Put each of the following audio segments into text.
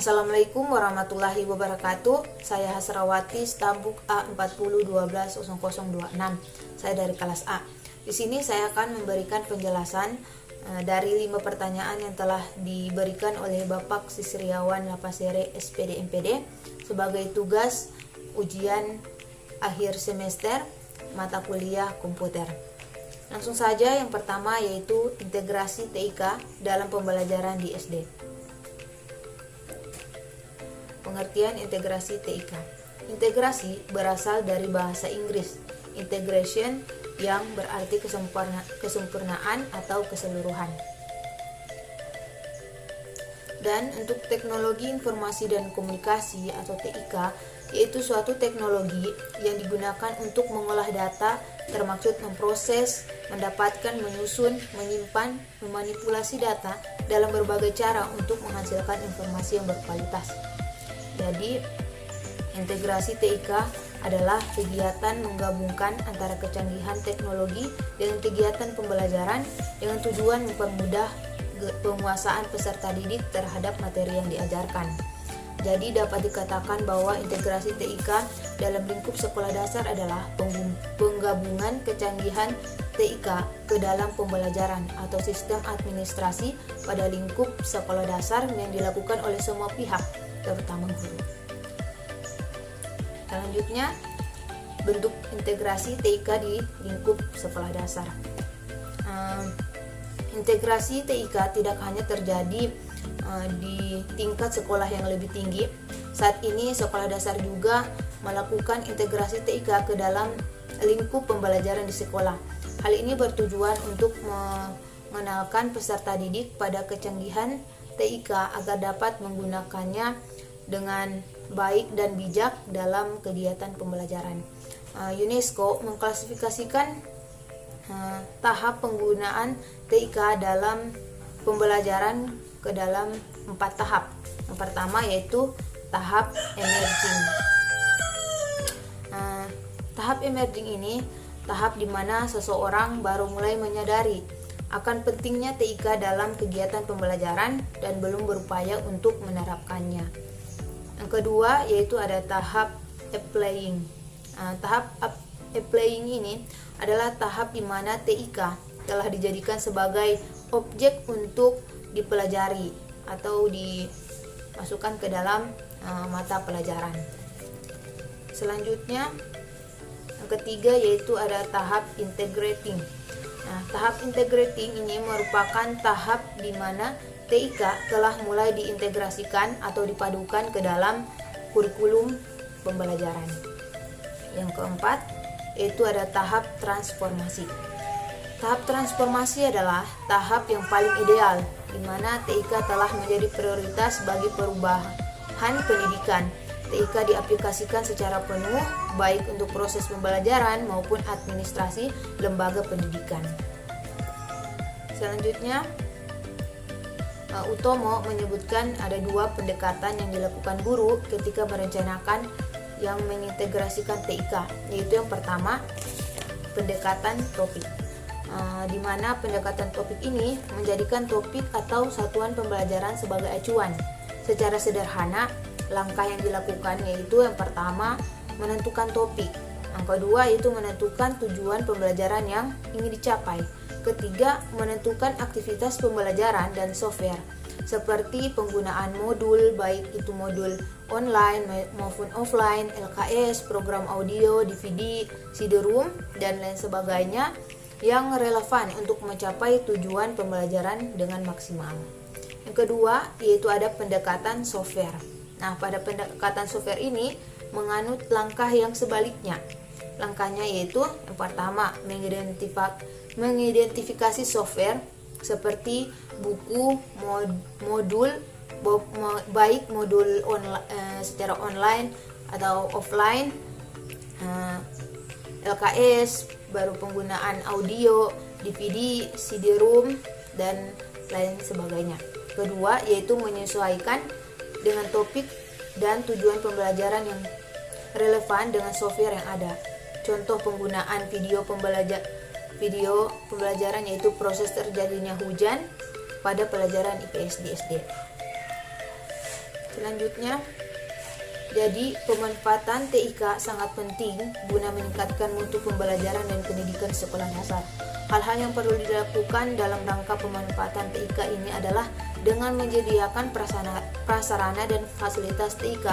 Assalamualaikum warahmatullahi wabarakatuh. Saya Hasrawati, Stabuk A40120026. Saya dari kelas A. Di sini saya akan memberikan penjelasan dari 5 pertanyaan yang telah diberikan oleh Bapak Sisriawan Lapasere SPD MPD sebagai tugas ujian akhir semester mata kuliah komputer. Langsung saja, yang pertama yaitu integrasi TIK dalam pembelajaran di SD. Pengertian integrasi TIK. Integrasi berasal dari bahasa Inggris integration, yang berarti kesempurnaan atau keseluruhan. Dan untuk teknologi informasi dan komunikasi atau TIK, yaitu suatu teknologi yang digunakan untuk mengolah data, termaksud memproses, mendapatkan, menyusun, menyimpan, memanipulasi data dalam berbagai cara untuk menghasilkan informasi yang berkualitas. Jadi, integrasi TIK adalah kegiatan menggabungkan antara kecanggihan teknologi dengan kegiatan pembelajaran dengan tujuan mempermudah penguasaan peserta didik terhadap materi yang diajarkan. Jadi dapat dikatakan bahwa integrasi TIK dalam lingkup sekolah dasar adalah penggabungan kecanggihan TIK ke dalam pembelajaran atau sistem administrasi pada lingkup sekolah dasar yang dilakukan oleh semua pihak, terutama guru. Selanjutnya, bentuk integrasi TIK di lingkup sekolah dasar. Integrasi TIK tidak hanya terjadi di tingkat sekolah yang lebih tinggi. Saat ini sekolah dasar juga melakukan integrasi TIK ke dalam lingkup pembelajaran di sekolah. Hal ini bertujuan untuk mengenalkan peserta didik pada kecanggihan TIK agar dapat menggunakannya dengan baik dan bijak dalam kegiatan pembelajaran. UNESCO mengklasifikasikan tahap penggunaan TIK dalam pembelajaran ke dalam 4 tahap. Yang pertama yaitu tahap emerging. Tahap emerging ini tahap di mana seseorang baru mulai menyadari akan pentingnya TIK dalam kegiatan pembelajaran dan belum berupaya untuk menerapkannya. Yang kedua yaitu ada tahap applying. Tahap applying ini adalah tahap di mana TIK telah dijadikan sebagai objek untuk dipelajari atau dimasukkan ke dalam mata pelajaran. Selanjutnya, yang ketiga yaitu ada tahap integrating. Tahap integrating ini merupakan tahap di mana TIK telah mulai diintegrasikan atau dipadukan ke dalam kurikulum pembelajaran. Yang keempat yaitu ada tahap transformasi. Tahap transformasi adalah tahap yang paling ideal di mana TIK telah menjadi prioritas bagi perubahan pendidikan. TIK diaplikasikan secara penuh baik untuk proses pembelajaran maupun administrasi lembaga pendidikan. Selanjutnya, Utomo menyebutkan ada 2 pendekatan yang dilakukan guru ketika merencanakan yang mengintegrasikan TIK, yaitu yang pertama pendekatan topik, di mana pendekatan topik ini menjadikan topik atau satuan pembelajaran sebagai acuan. Secara sederhana, langkah yang dilakukan yaitu yang pertama menentukan topik, yang kedua yaitu menentukan tujuan pembelajaran yang ingin dicapai, ketiga menentukan aktivitas pembelajaran dan software seperti penggunaan modul, baik itu modul online maupun offline, LKS, program audio, DVD, CD-ROM, dan lain sebagainya yang relevan untuk mencapai tujuan pembelajaran dengan maksimal. Yang kedua yaitu ada pendekatan software. Pada pendekatan software ini menganut langkah yang sebaliknya. Langkahnya yaitu yang pertama mengidentifikasi software seperti buku, modul, baik modul secara online atau offline, LKS, baru penggunaan audio, DVD, CD-ROM, dan lain sebagainya. Kedua yaitu menyesuaikan dengan topik dan tujuan pembelajaran yang relevan dengan software yang ada. Contoh penggunaan video pembelajaran yaitu proses terjadinya hujan pada pelajaran IPS di SD. Selanjutnya, jadi pemanfaatan TIK sangat penting guna meningkatkan mutu pembelajaran dan pendidikan sekolah dasar. Hal-hal yang perlu dilakukan dalam rangka pemanfaatan TIK ini adalah dengan menyediakan prasarana dan fasilitas TIK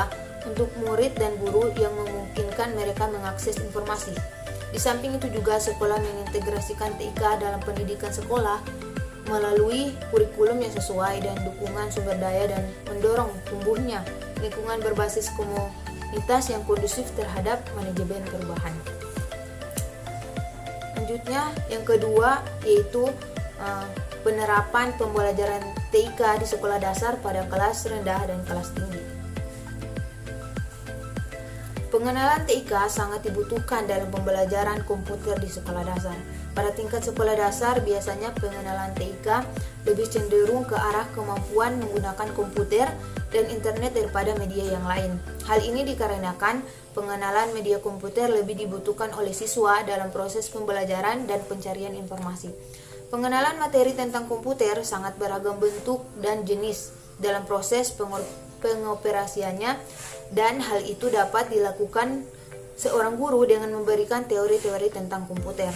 untuk murid dan guru yang memungkinkan mereka mengakses informasi. Di samping itu juga sekolah mengintegrasikan TIK dalam pendidikan sekolah melalui kurikulum yang sesuai dan dukungan sumber daya dan mendorong tumbuhnya lingkungan berbasis komunitas yang kondusif terhadap manajemen perubahan. Selanjutnya, yang kedua yaitu penerapan pembelajaran TIK di sekolah dasar pada kelas rendah dan kelas tinggi. Pengenalan TIK sangat dibutuhkan dalam pembelajaran komputer di sekolah dasar. Pada tingkat sekolah dasar, biasanya pengenalan TIK lebih cenderung ke arah kemampuan menggunakan komputer dan internet daripada media yang lain. Hal ini dikarenakan pengenalan media komputer lebih dibutuhkan oleh siswa dalam proses pembelajaran dan pencarian informasi. Pengenalan materi tentang komputer sangat beragam bentuk dan jenis dalam proses pengoperasiannya, dan hal itu dapat dilakukan seorang guru dengan memberikan teori-teori tentang komputer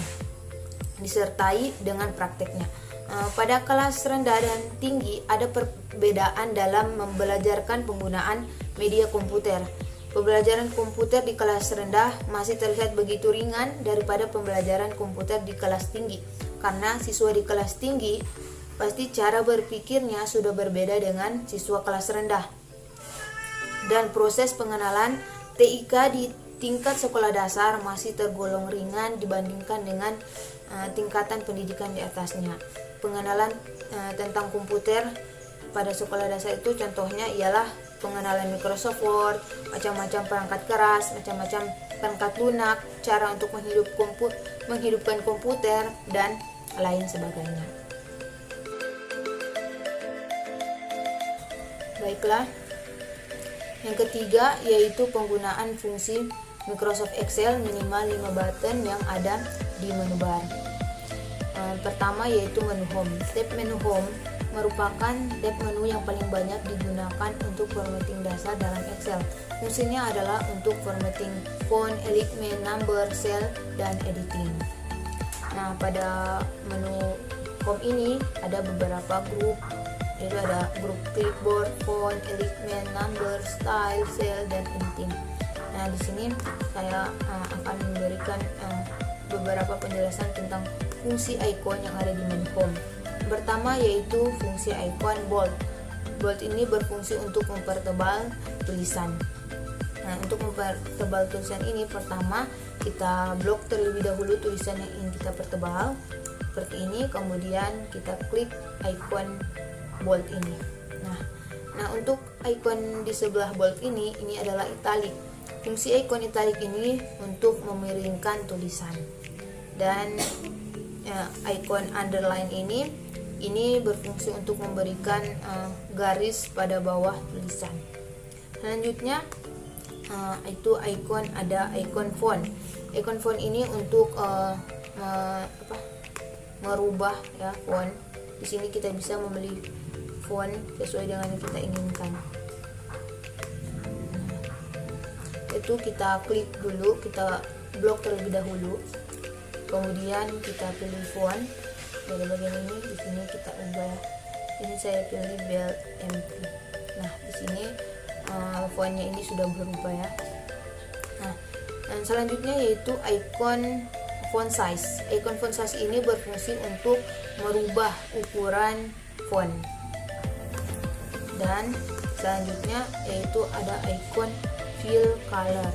disertai dengan prakteknya. Pada kelas rendah dan tinggi ada perbedaan dalam membelajarkan penggunaan media komputer. Pembelajaran komputer di kelas rendah masih terlihat begitu ringan daripada pembelajaran komputer di kelas tinggi, karena siswa di kelas tinggi pasti cara berpikirnya sudah berbeda dengan siswa kelas rendah. Dan proses pengenalan TIK di tingkat sekolah dasar masih tergolong ringan dibandingkan dengan tingkatan pendidikan di atasnya. Pengenalan tentang komputer pada sekolah dasar itu contohnya ialah pengenalan Microsoft Word, macam-macam perangkat keras, macam-macam perangkat lunak, cara untuk menghidupkan komputer, dan lain sebagainya. Baiklah, yang ketiga yaitu penggunaan fungsi Microsoft Excel minimal 5 button yang ada di menu bar. Pertama yaitu menu Home. Tab menu Home merupakan tab menu yang paling banyak digunakan untuk formatting dasar dalam Excel. Fungsinya adalah untuk formatting font, alignment, number, cell, dan editing. Nah, pada menu Home ini ada beberapa grup, yaitu ada grup clipboard, font, alignment, number, style, cell, dan editing. Nah, di sini saya akan memberikan beberapa penjelasan tentang fungsi icon yang ada di menu Home. Pertama yaitu fungsi icon bold. Bold ini berfungsi untuk mempertebal tulisan. Nah, untuk mempertebal tulisan ini, pertama kita blok terlebih dahulu tulisan yang ingin kita pertebal seperti ini, kemudian kita klik icon bold ini. Nah, untuk icon di sebelah bold ini adalah italic. Fungsi icon italic ini untuk memiringkan tulisan, dan icon underline ini berfungsi untuk memberikan garis pada bawah tulisan. Selanjutnya itu ada icon font. Icon font ini untuk merubah ya font. Di sini kita bisa memilih font sesuai dengan yang kita inginkan. Itu kita klik dulu, kita blok terlebih dahulu, kemudian kita pilih font dari bagian ini. Di sini kita ubah, ini saya pilih Bell MP. Nah, di sini fontnya ini sudah berubah ya. Nah, dan selanjutnya yaitu icon font size. Icon font size ini berfungsi untuk merubah ukuran font. Dan selanjutnya yaitu ada icon fill color.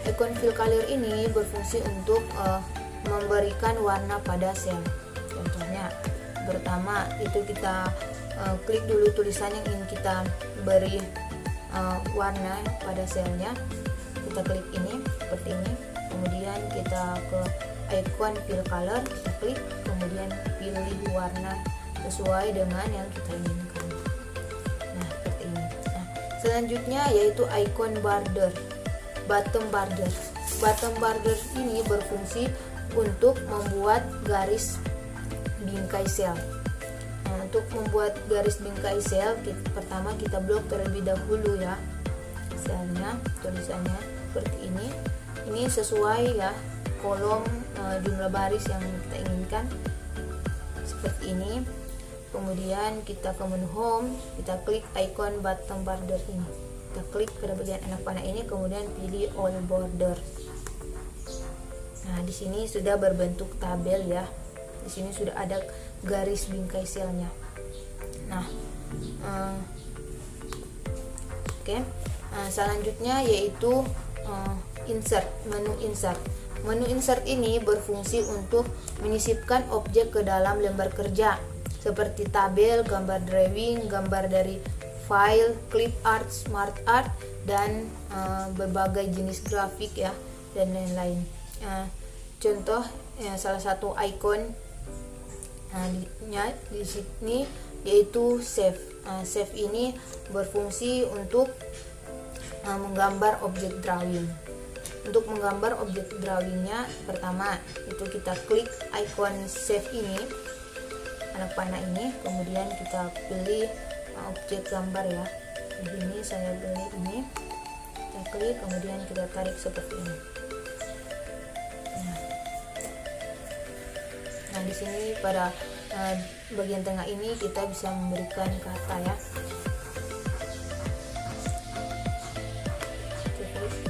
Icon fill color ini berfungsi untuk memberikan warna pada sel. Contohnya, pertama itu kita klik dulu tulisan yang ingin kita beri warna pada selnya. Kita klik ini seperti ini, kemudian kita ke icon fill color, kita klik, kemudian pilih warna sesuai dengan yang kita inginkan. Nah, seperti ini. Nah, selanjutnya yaitu icon border, bottom border. Bottom border ini berfungsi untuk membuat garis bingkai sel. Nah, Untuk membuat garis bingkai sel, pertama kita blok terlebih dahulu ya selnya, tulisannya seperti ini. Ini sesuai ya kolom jumlah baris yang kita inginkan seperti ini. Kemudian kita ke menu home, kita klik icon button border ini, kita klik pada bagian anak panah ini, kemudian pilih all border. Nah, di sini sudah berbentuk tabel ya. Di sini sudah ada garis bingkai selnya. Nah, oke. Nah, selanjutnya yaitu insert, menu insert. Menu insert ini berfungsi untuk menyisipkan objek ke dalam lembar kerja seperti tabel, gambar drawing, gambar dari file, clip art, smart art, dan berbagai jenis grafik ya, dan lain-lain. Contoh salah satu icon di sini yaitu save. Save ini berfungsi untuk menggambar objek drawing. Untuk menggambar objek drawingnya, pertama itu kita klik icon save ini, anak panah ini, kemudian kita pilih objek gambar ya. Di sini saya pilih ini, kita klik, kemudian kita tarik seperti ini. Nah, di sini pada bagian tengah ini kita bisa memberikan kata ya.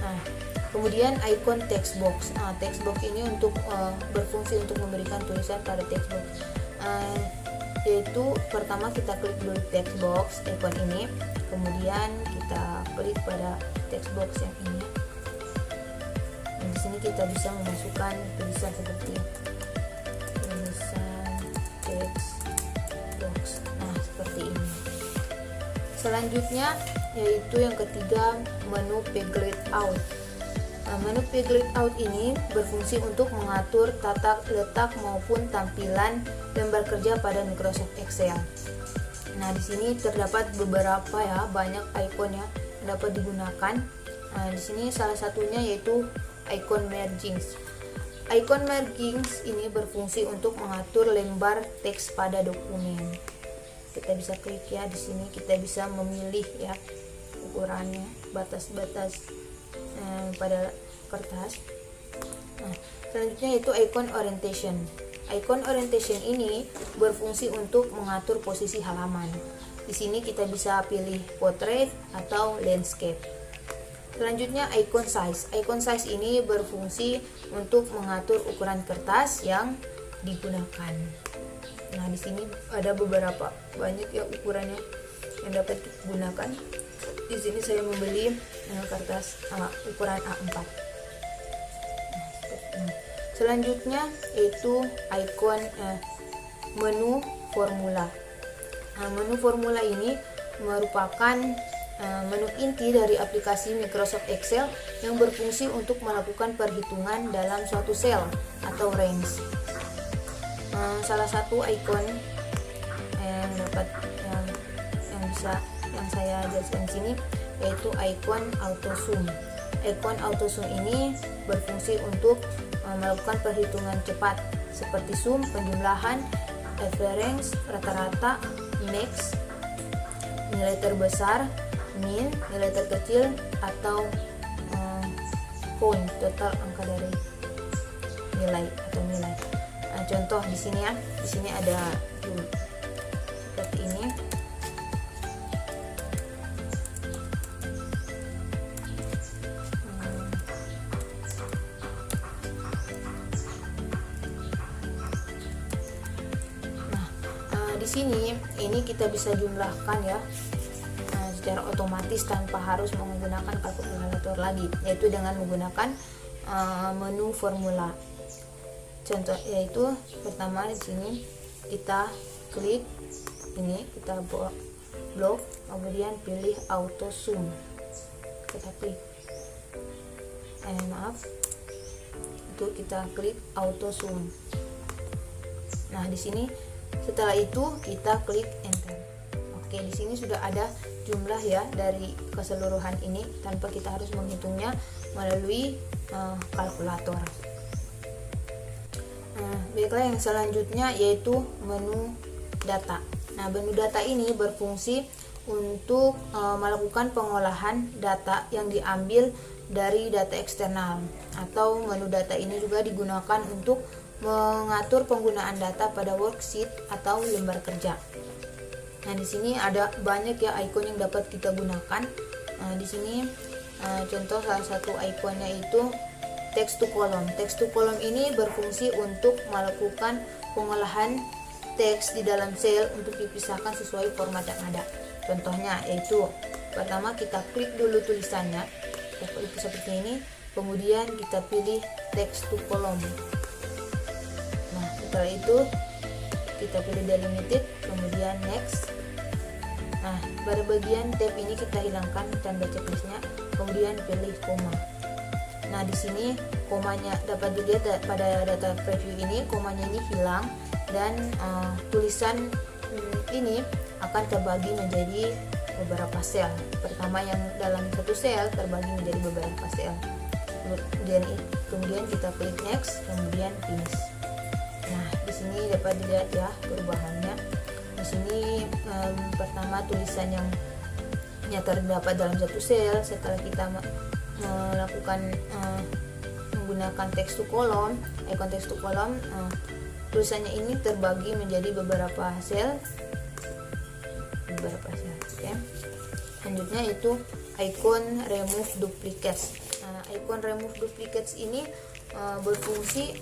Nah, kemudian icon text box. Nah, text box ini untuk berfungsi untuk memberikan tulisan pada text box. Yaitu pertama kita klik dulu text box icon ini, kemudian kita klik pada text box yang ini. Dan di sini kita bisa memasukkan tulisan seperti tulisan text box. Nah, seperti ini. Selanjutnya yaitu yang ketiga, menu page layout. Menu page layout ini berfungsi untuk mengatur tata letak maupun tampilan lembar kerja pada Microsoft Excel. Nah, di sini terdapat beberapa ya, banyak icon ya yang dapat digunakan. Nah, di sini salah satunya yaitu icon margins. Icon margins ini berfungsi untuk mengatur lembar teks pada dokumen. Kita bisa klik ya, di sini kita bisa memilih ya ukurannya, batas-batas pada kertas. Nah, selanjutnya yaitu icon orientation. Icon orientation ini berfungsi untuk mengatur posisi halaman. Di sini kita bisa pilih portrait atau landscape. Selanjutnya icon size. Icon size ini berfungsi untuk mengatur ukuran kertas yang digunakan. Nah, di sini ada beberapa banyak ya ukurannya yang dapat digunakan. Di sini saya membeli kertas ukuran A4. Selanjutnya yaitu icon menu formula. Menu formula ini merupakan menu inti dari aplikasi Microsoft Excel yang berfungsi untuk melakukan perhitungan dalam suatu sel atau range. Salah satu icon yang saya jelaskan di sini yaitu icon auto zoom. Icon auto zoom ini berfungsi untuk melakukan perhitungan cepat seperti zoom, penjumlahan, average, rata-rata, max, nilai terbesar, min, nilai terkecil, atau point, total angka dari nilai atau nilai. Nah, contoh di sini ya, di sini ada seperti ini. Di sini ini kita bisa jumlahkan ya secara otomatis tanpa harus menggunakan kalkulator lagi, yaitu dengan menggunakan menu formula. Contoh yaitu pertama di sini kita klik ini, kita blok, kemudian pilih auto zoom, kita klik itu kita klik auto zoom. Nah, di sini setelah itu kita klik enter. Oke, di sini sudah ada jumlah ya dari keseluruhan ini tanpa kita harus menghitungnya melalui kalkulator. Baiklah, yang selanjutnya yaitu menu data. Nah, menu data ini berfungsi untuk melakukan pengolahan data yang diambil dari data eksternal, atau menu data ini juga digunakan untuk mengatur penggunaan data pada worksheet atau lembar kerja. Nah, di sini ada banyak ya ikon yang dapat kita gunakan. Nah, di sini contoh salah satu ikonnya itu text to column. Text to column ini berfungsi untuk melakukan pengolahan teks di dalam sel untuk dipisahkan sesuai format yang ada. Contohnya yaitu pertama kita klik dulu tulisannya, kita klik seperti ini, kemudian kita pilih text to column. Nah, setelah itu kita pilih delimited, kemudian next. Nah, pada bagian tab ini kita hilangkan tanda checklistnya, kemudian pilih koma. Nah, di sini komanya dapat dilihat pada data preview ini, komanya ini hilang dan tulisan ini akan terbagi menjadi beberapa sel. Pertama yang dalam satu sel terbagi menjadi beberapa sel. Kemudian kita klik next, kemudian finish. Nah, di sini dapat dilihat ya perubahannya. Di sini pertama tulisan yang terdapat dalam satu sel, setelah kita melakukan menggunakan text to column, icon text to column, tulisannya ini terbagi menjadi beberapa sel. Okay. Selanjutnya itu icon remove duplicates. Nah, icon remove duplicates ini berfungsi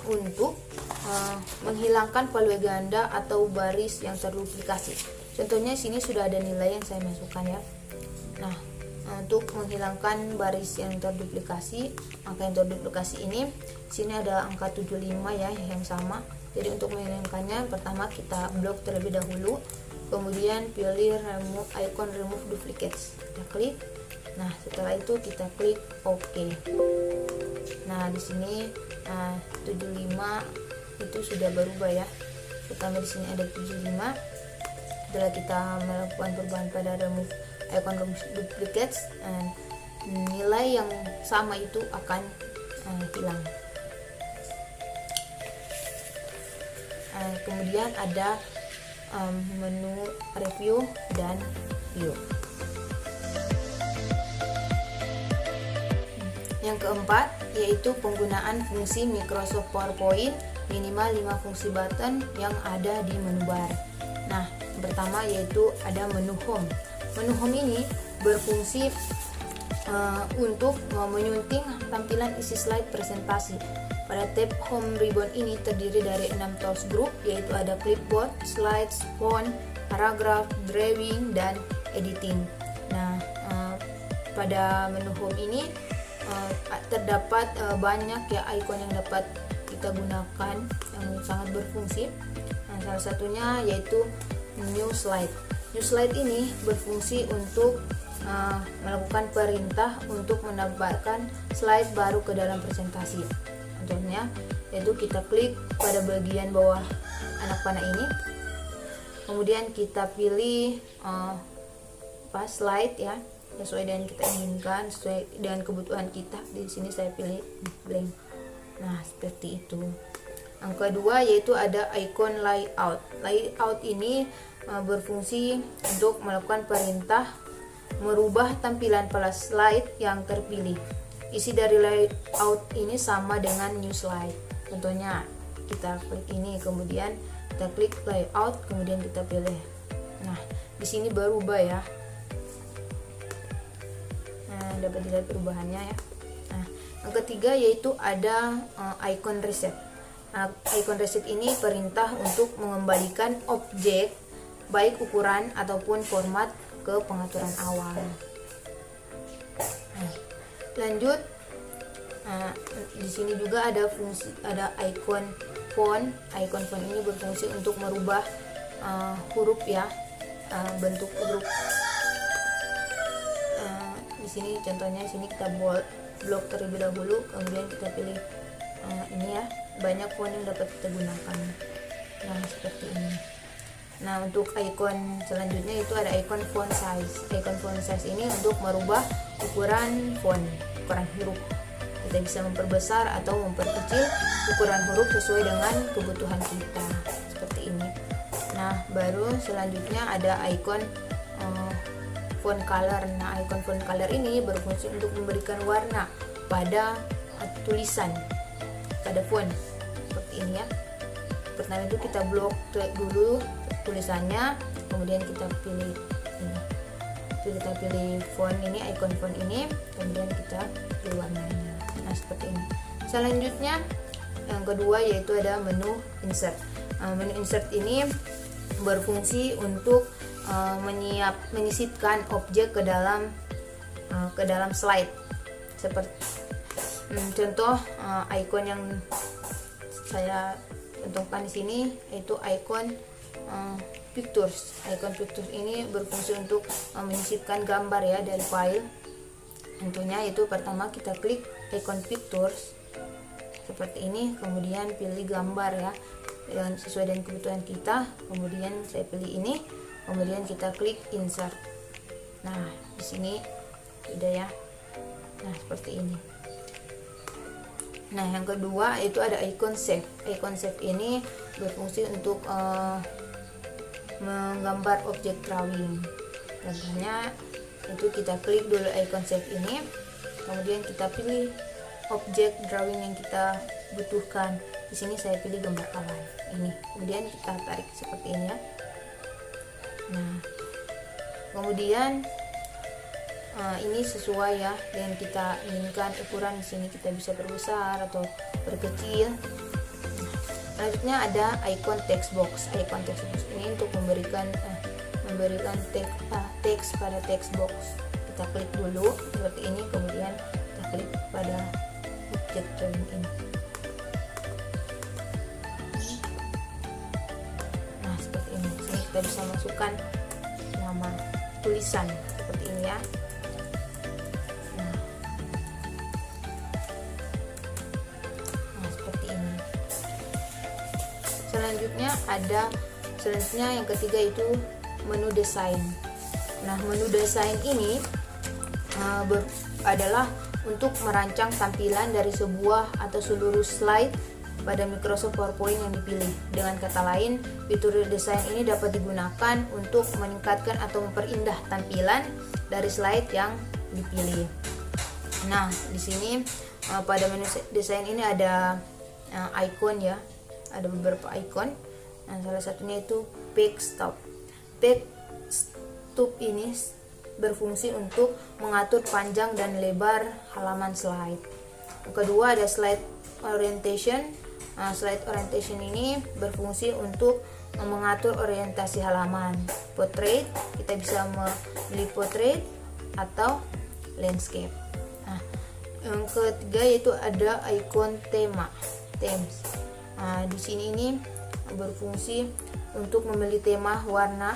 untuk menghilangkan paluai ganda atau baris yang terduplikasi. Contohnya sini sudah ada nilai yang saya masukkan ya. Nah, untuk menghilangkan baris yang terduplikasi, angka yang terduplikasi ini, sini ada angka 75 ya yang sama. Jadi untuk menghilangkannya, pertama kita blok terlebih dahulu, kemudian pilih icon remove duplicates, kita klik. Nah, setelah itu kita klik OK. Nah, di sini 75 itu sudah berubah ya. Pertama di sini ada 75. Setelah kita melakukan perubahan pada remove icon remove duplicates, nilai yang sama itu akan hilang. Kemudian ada menu review dan view. Yang keempat yaitu penggunaan fungsi Microsoft PowerPoint minimal 5 fungsi button yang ada di menu bar. Nah, yang pertama yaitu ada menu home. Menu home ini berfungsi untuk menyunting tampilan isi slide presentasi. Pada tab home ribbon ini terdiri dari 6 tools group, yaitu ada clipboard, slides, font, paragraph, drawing, dan editing. Nah, pada menu home ini terdapat banyak ya icon yang dapat kita gunakan yang sangat berfungsi. Nah, salah satunya yaitu new slide. New slide ini berfungsi untuk melakukan perintah untuk menambahkan slide baru ke dalam presentasi. Contohnya yaitu kita klik pada bagian bawah anak panah ini, kemudian kita pilih slide ya, sesuai dengan kita inginkan, sesuai dengan kebutuhan kita. Di sini saya pilih blank. Nah, seperti itu. Yang kedua yaitu ada icon layout. Layout ini berfungsi untuk melakukan perintah merubah tampilan pada slide yang terpilih. Isi dari layout ini sama dengan new slide. Contohnya kita klik ini, kemudian kita klik layout, kemudian kita pilih. Nah, di sini berubah ya. Nah, dapat dilihat perubahannya ya. Nah, yang ketiga yaitu ada icon reset. Nah, icon reset ini perintah untuk mengembalikan objek baik ukuran ataupun format ke pengaturan awal. Nah, lanjut, di sini juga ada icon font. Icon font ini berfungsi untuk merubah huruf ya, bentuk huruf. Di sini contohnya, sini kita blok terlebih dahulu, kemudian kita pilih ini ya, banyak font yang dapat kita gunakan. Nah, seperti ini. Nah, untuk icon selanjutnya itu ada icon font size. Icon font size ini untuk merubah ukuran font, ukuran huruf. Kita bisa memperbesar atau memperkecil ukuran huruf sesuai dengan kebutuhan kita, seperti ini. Nah, Nah, baru selanjutnya ada icon font color. Nah, icon font color ini berfungsi untuk memberikan warna pada tulisan, pada font seperti ini ya. Pertama itu kita blok dulu tulisannya, kemudian kita pilih ini. Kita pilih font ini, icon font ini, kemudian kita pilih warnanya. Nah, seperti ini. Selanjutnya yang kedua yaitu ada menu insert. Menu insert ini berfungsi untuk menyisipkan objek ke dalam slide. Seperti contoh icon yang saya contohkan di sini yaitu icon pictures. Icon pictures ini berfungsi untuk menyisipkan gambar ya dari file. Tentunya itu pertama kita klik icon pictures seperti ini, kemudian pilih gambar ya yang sesuai dengan kebutuhan kita. Kemudian saya pilih ini, kemudian kita klik insert. Nah, di sini sudah ya. Nah, seperti ini. Nah, yang kedua itu ada icon save. Icon save ini berfungsi untuk menggambar objek drawing. Contohnya itu kita klik dulu icon save ini, kemudian kita pilih objek drawing yang kita butuhkan. Di sini saya pilih gambar awan ini, kemudian kita tarik seperti ini ya. Nah, kemudian ini sesuai ya dengan kita inginkan ukuran. Di sini kita bisa perbesar atau perkecil. Selanjutnya ada icon text box. Icon text box ini untuk memberikan teks pada text box. Kita klik dulu seperti ini, kemudian kita klik pada objek drawing ini. Nah, seperti ini. Sini kita bisa masukkan nama tulisan seperti ini ya. Nah, seperti ini. Selanjutnya yang ketiga itu menu desain. Nah, menu desain ini adalah untuk merancang tampilan dari sebuah atau seluruh slide pada Microsoft PowerPoint yang dipilih. Dengan kata lain, fitur desain ini dapat digunakan untuk meningkatkan atau memperindah tampilan dari slide yang dipilih. Nah, di sini pada menu desain ini ada icon ya, ada beberapa icon. Nah, salah satunya itu page stop. Page stop ini berfungsi untuk mengatur panjang dan lebar halaman slide. Yang kedua ada slide orientation. Slide orientation ini berfungsi untuk mengatur orientasi halaman. Portrait, kita bisa memilih portrait atau landscape. Nah, yang ketiga yaitu ada icon tema, themes. Di sini ini berfungsi untuk memilih tema warna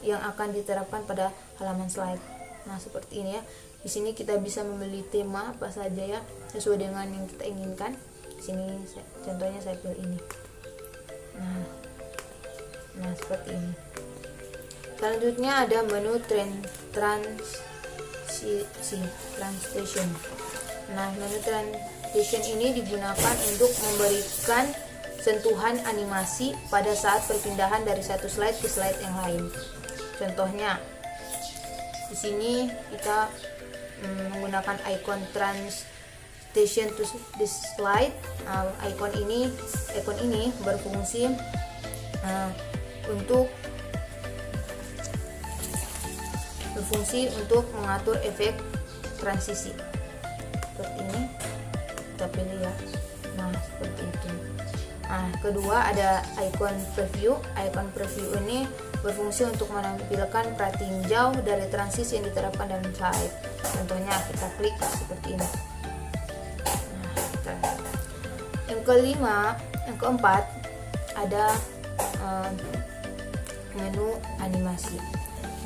yang akan diterapkan pada halaman slide. Nah, seperti ini ya. Di sini kita bisa memilih tema apa saja ya, sesuai dengan yang kita inginkan. Di sini contohnya saya pilih ini. Nah, seperti ini. Selanjutnya ada menu translation. Nah, menu translation ini digunakan untuk memberikan sentuhan animasi pada saat perpindahan dari satu slide ke slide yang lain. Contohnya di sini kita menggunakan icon translation to this slide. Icon ini berfungsi untuk mengatur efek transisi. Seperti ini kita pilih ya. Nah, seperti itu. Nah, kedua ada icon preview. Icon preview ini berfungsi untuk menampilkan pratinjau dari transisi yang diterapkan dalam slide. Contohnya kita klik seperti ini. Nah, yang keempat ada menu animasi.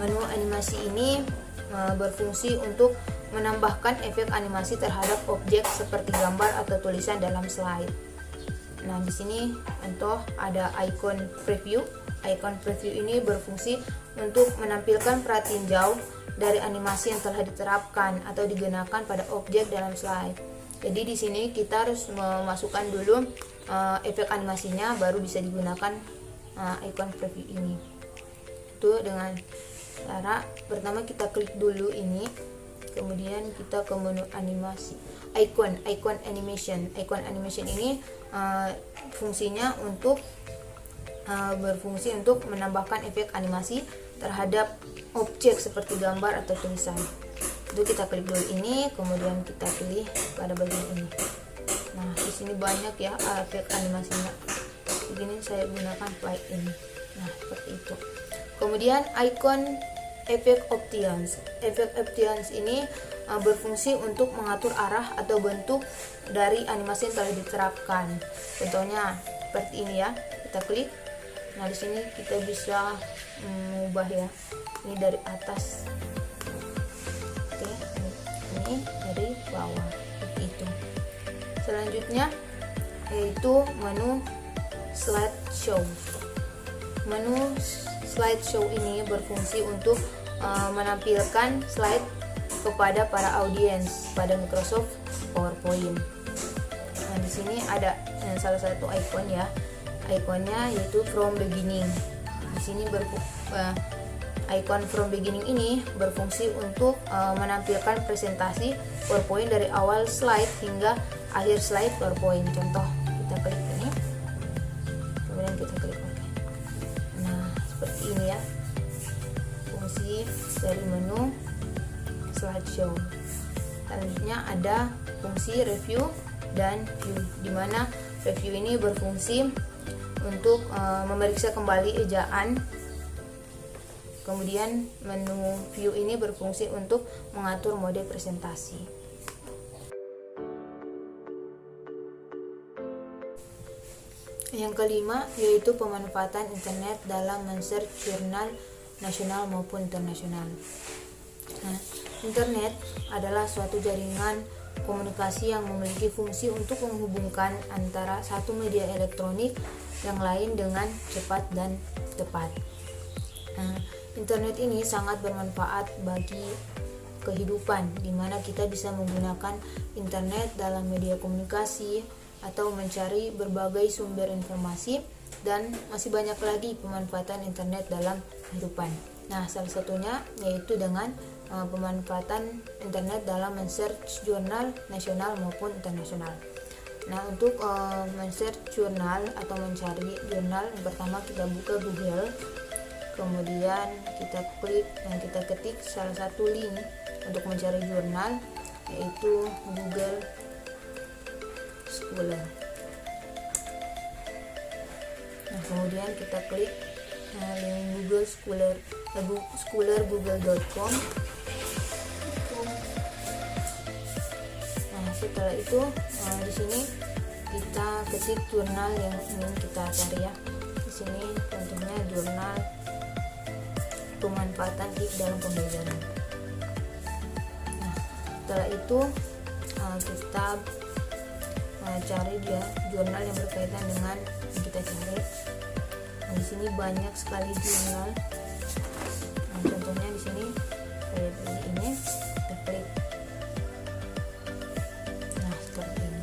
Menu animasi ini berfungsi untuk menambahkan efek animasi terhadap objek seperti gambar atau tulisan dalam slide. Nah, di sini contoh ada icon preview. Icon preview ini berfungsi untuk menampilkan pratinjau dari animasi yang telah diterapkan atau digunakan pada objek dalam slide. Jadi di sini kita harus memasukkan dulu efek animasinya, baru bisa digunakan icon preview ini. Itu dengan cara pertama kita klik dulu ini, kemudian kita ke menu animasi, icon animation. Icon animation ini fungsinya untuk berfungsi untuk menambahkan efek animasi terhadap objek seperti gambar atau tulisan. Itu kita klik dulu ini, kemudian kita pilih pada bagian ini. Nah, di sini banyak ya efek animasinya. Begini saya gunakan file ini. Nah, seperti itu. Kemudian icon efek options. Efek options ini berfungsi untuk mengatur arah atau bentuk dari animasi yang telah diterapkan. Contohnya seperti ini ya. Kita klik. Nah, di sini kita bisa mengubah ya. Ini dari atas. Oke, ini dari bawah. Seperti itu. Selanjutnya yaitu menu slideshow. Menu slideshow ini berfungsi untuk menampilkan slide kepada para audiens pada Microsoft PowerPoint. Nah, di sini ada salah satu icon ya. Ikonnya yaitu from beginning. Di sini icon from beginning ini berfungsi untuk menampilkan presentasi PowerPoint dari awal slide hingga akhir slide PowerPoint. Contoh, kita klik ini, kemudian kita klik OK. Nah, seperti ini ya fungsi dari menu slideshow. Selanjutnya ada fungsi review dan view, di mana review ini berfungsi untuk memeriksa kembali ejaan. Kemudian menu view ini berfungsi untuk mengatur mode presentasi. Yang kelima yaitu pemanfaatan internet dalam men-search jurnal nasional maupun internasional. Nah, internet adalah suatu jaringan komunikasi yang memiliki fungsi untuk menghubungkan antara satu media elektronik yang lain dengan cepat dan tepat. Nah, internet ini sangat bermanfaat bagi kehidupan, di mana kita bisa menggunakan internet dalam media komunikasi atau mencari berbagai sumber informasi, dan masih banyak lagi pemanfaatan internet dalam kehidupan. Nah, salah satunya yaitu dengan pemanfaatan internet dalam men-search jurnal nasional maupun internasional. Nah, untuk men-search jurnal atau mencari jurnal, yang pertama kita buka Google, kemudian kita klik dan kita ketik salah satu link untuk mencari jurnal, yaitu Google Scholar. Nah, kemudian kita klik link Google Scholar, google.com. Nah, setelah itu di sini kita ketik jurnal yang ingin kita cari ya. Di sini contohnya jurnal pemanfaatan TIK dalam pembelajaran. Nah, setelah itu kita cari dia jurnal yang berkaitan dengan yang kita cari. Nah, di sini banyak sekali jurnal. Nah, contohnya di sini saya pilih ini, kita klik. Nah, seperti ini.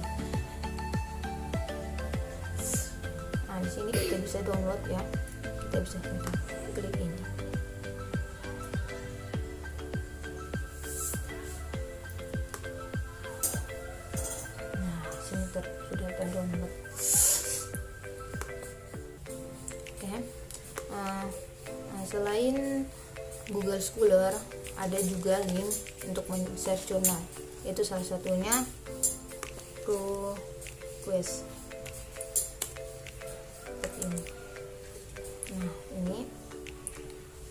Nah, di sini kita bisa download ya. Kita bisa klik ini. Sudah terdownload. Oke. Selain Google Scholar, ada juga link untuk men-search jurnal, yaitu salah satunya ProQuest. Seperti ini. Nah, ini.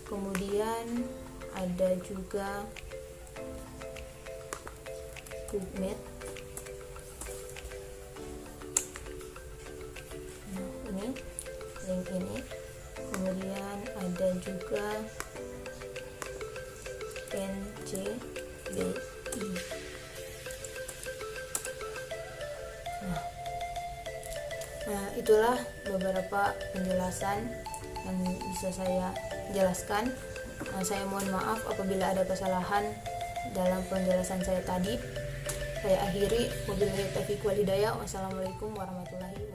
Kemudian ada juga PubMed. Link ini. Kemudian ada juga NCBI. Nah, itulah beberapa penjelasan yang bisa saya jelaskan. Saya mohon maaf apabila ada kesalahan dalam penjelasan saya tadi. Saya akhiri, wabillahi taufiq wal hidayah. Wassalamualaikum warahmatullahi wabarakatuh.